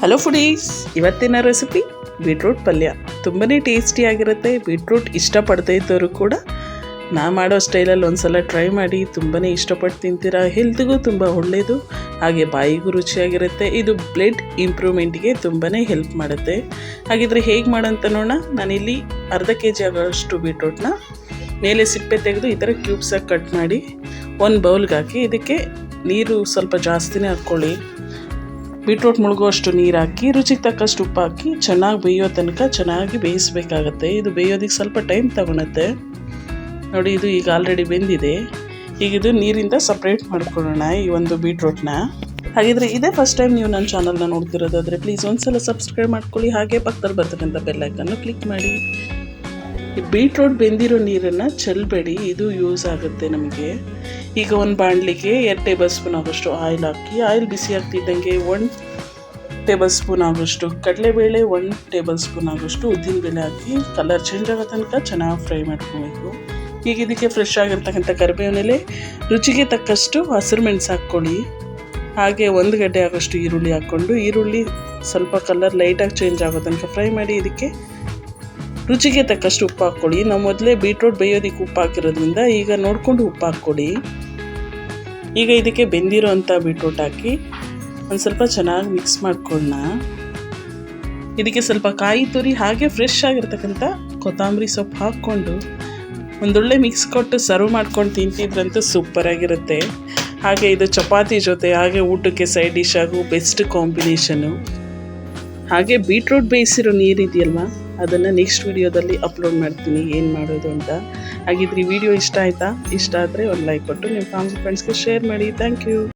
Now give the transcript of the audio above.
Hello foodies, ಇವತ್ತಿನ recipe beetroot ಪಲ್ಯ. ತುಂಬಾ ಟೇಸ್ಟಿಯಾಗಿರುತ್ತೆ. ಬೀಟ್ರೂಟ್ ಇಷ್ಟಪಡದೇ ಇದ್ದವರು ಕೂಡ ನಾ ಮಾಡೋ ಸ್ಟೈಲಲ್ಲಿ ಒಂದ್ಸಲ ಟ್ರೈ ಮಾಡಿ. ತುಂಬಾ ಇಷ್ಟಪಟ್ಟು ತಿಂತೀರಾ. ಹೆಲ್ತ್ಗೂ ತುಂಬ ಒಳ್ಳೆಯದು, ಹಾಗೆ ಬಾಯಿಗೂ ರುಚಿಯಾಗಿರುತ್ತೆ. ಇದು ಬ್ಲಡ್ ಇಂಪ್ರೂವ್ಮೆಂಟ್ಗೆ ತುಂಬಾ ಹೆಲ್ಪ್ ಮಾಡುತ್ತೆ. ಹಾಗಿದ್ರೆ ಹೇಗೆ ಮಾಡೋಂತ ನೋಡೋಣ. ನಾನಿಲ್ಲಿ ಅರ್ಧ kg ಆಗೋಷ್ಟು ಬೀಟ್ರೂಟ್ನ ಮೇಲೆ ಸಿಪ್ಪೆ ತೆಗೆದು ಈ ಥರ ಕ್ಯೂಬ್ಸಾಗಿ ಕಟ್ ಮಾಡಿ ಒಂದು ಬೌಲ್ಗೆ ಹಾಕಿ, ಇದಕ್ಕೆ ನೀರು ಸ್ವಲ್ಪ ಜಾಸ್ತಿನೇ ಹಾಕ್ಕೊಳ್ಳಿ. ಬೀಟ್ರೂಟ್ ಮುಳುಗುವಷ್ಟು ನೀರು ಹಾಕಿ, ರುಚಿಗೆ ತಕ್ಕಷ್ಟು ಉಪ್ಪು ಹಾಕಿ ಚೆನ್ನಾಗಿ ಬೇಯೋ ತನಕ ಚೆನ್ನಾಗಿ ಬೇಯಿಸಬೇಕಾಗತ್ತೆ. ಇದು ಬೇಯೋದಕ್ಕೆ ಸ್ವಲ್ಪ ಟೈಮ್ ತಗೊಳುತ್ತೆ. ನೋಡಿ, ಇದು ಈಗ ಆಲ್ರೆಡಿ ಬೆಂದಿದೆ. ಈಗ ಇದು ನೀರಿಂದ ಸಪ್ರೇಟ್ ಮಾಡ್ಕೊಳ್ಳೋಣ ಈ ಒಂದು ಬೀಟ್ರೂಟ್ನ. ಹಾಗಿದ್ರೆ ಇದೇ ಫಸ್ಟ್ ಟೈಮ್ ನೀವು ನನ್ನ ಚಾನಲ್ನ ನೋಡ್ತಿರೋದಾದರೆ ಪ್ಲೀಸ್ ಒಂದ್ಸಲ ಸಬ್ಸ್ಕ್ರೈಬ್ ಮಾಡ್ಕೊಳ್ಳಿ. ಹಾಗೆ ಪಕ್ಕದಲ್ಲಿ ಬರ್ತಕ್ಕಂಥ ಬೆಲ್ ಐಕನ್ನು ಕ್ಲಿಕ್ ಮಾಡಿ. ಈ ಬೀಟ್ರೂಟ್ ಬೆಂದಿರೋ ನೀರನ್ನು ಚೆಲ್ಲಬೇಡಿ, ಇದು ಯೂಸ್ ಆಗುತ್ತೆ ನಮಗೆ. ಈಗ ಒಂದು ಬಾಣಲಿಗೆ 2 ಟೇಬಲ್ ಸ್ಪೂನ್ ಆಗೋಷ್ಟು ಆಯಿಲ್ ಹಾಕಿ, ಆಯಿಲ್ ಬಿಸಿ ಆಗ್ತಿದ್ದಂಗೆ 1 ಟೇಬಲ್ ಸ್ಪೂನ್ ಆಗೋಷ್ಟು ಕಡಲೆಬೇಳೆ, 1 ಟೇಬಲ್ ಸ್ಪೂನ್ ಆಗೋಷ್ಟು ಉದ್ದಿನಬೇಳೆ ಹಾಕಿ ಕಲರ್ ಚೇಂಜ್ ಆಗೋ ತನಕ ಚೆನ್ನಾಗಿ ಫ್ರೈ ಮಾಡ್ಕೋಬೇಕು. ಈಗ ಇದಕ್ಕೆ ಫ್ರೆಶ್ ಆಗಿರ್ತಕ್ಕಂಥ ಕರಿಬೇವಿನ ಎಲೆ, ರುಚಿಗೆ ತಕ್ಕಷ್ಟು ಹಸಿರು ಮೆಣಸು ಹಾಕ್ಕೊಳ್ಳಿ. ಹಾಗೆ 1 ಗಡ್ಡೆ ಆಗೋಷ್ಟು ಈರುಳ್ಳಿ ಹಾಕ್ಕೊಂಡು, ಈರುಳ್ಳಿ ಸ್ವಲ್ಪ ಕಲರ್ ಲೈಟಾಗಿ ಚೇಂಜ್ ಆಗೋ ತನಕ ಫ್ರೈ ಮಾಡಿ. ಇದಕ್ಕೆ ರುಚಿಗೆ ತಕ್ಕಷ್ಟು ಉಪ್ಪು ಹಾಕ್ಕೊಳ್ಳಿ. ನಾವು ಮೊದಲೇ ಬೀಟ್ರೂಟ್ ಬೇಯೋದಕ್ಕೆ ಉಪ್ಪು ಹಾಕಿರೋದ್ರಿಂದ ಈಗ ನೋಡಿಕೊಂಡು ಉಪ್ಪು ಹಾಕ್ಕೊಳ್ಳಿ. ಈಗ ಇದಕ್ಕೆ ಬೆಂದಿರೋ ಅಂಥ ಬೀಟ್ರೂಟ್ ಹಾಕಿ ಒಂದು ಸ್ವಲ್ಪ ಚೆನ್ನಾಗಿ ಮಿಕ್ಸ್ ಮಾಡ್ಕೊಳ್ಳೋಣ. ಇದಕ್ಕೆ ಸ್ವಲ್ಪ ಕಾಯಿ ತುರಿ ಹಾಗೆ ಫ್ರೆಶ್ ಆಗಿರ್ತಕ್ಕಂಥ ಕೊತ್ತಂಬರಿ ಸೊಪ್ಪು ಹಾಕ್ಕೊಂಡು ಒಂದೊಳ್ಳೆ ಮಿಕ್ಸ್ ಕೊಟ್ಟು ಸರ್ವ್ ಮಾಡ್ಕೊಂಡು ತಿಂತಿದ್ರಂತೂ ಸೂಪರಾಗಿರುತ್ತೆ. ಹಾಗೆ ಇದು ಚಪಾತಿ ಜೊತೆ ಹಾಗೆ ಊಟಕ್ಕೆ ಸೈಡ್ ಡಿಶ್ ಆಗು ಬೆಸ್ಟ್ ಕಾಂಬಿನೇಷನು. ಹಾಗೆ ಬೀಟ್ರೂಟ್ ಬೇಯಿಸಿರೋ ನೀರಿದೆಯಲ್ವಾ, ಅದನ್ನು ನೆಕ್ಸ್ಟ್ ವಿಡಿಯೋದಲ್ಲಿ ಅಪ್ಲೋಡ್ ಮಾಡ್ತೀನಿ ಏನು ಮಾಡೋದು ಅಂತ. ಹಾಗಿದ್ರೆ ಈ ವಿಡಿಯೋ ಇಷ್ಟ ಆಯಿತಾ? ಇಷ್ಟ ಆದರೆ ಒಂದು ಲೈಕ್ ಕೊಟ್ಟು ನಿಮ್ಮ ಫ್ಯಾಮಿಲಿ ಫ್ರೆಂಡ್ಸ್ಗೆ ಶೇರ್ ಮಾಡಿ. Thank you.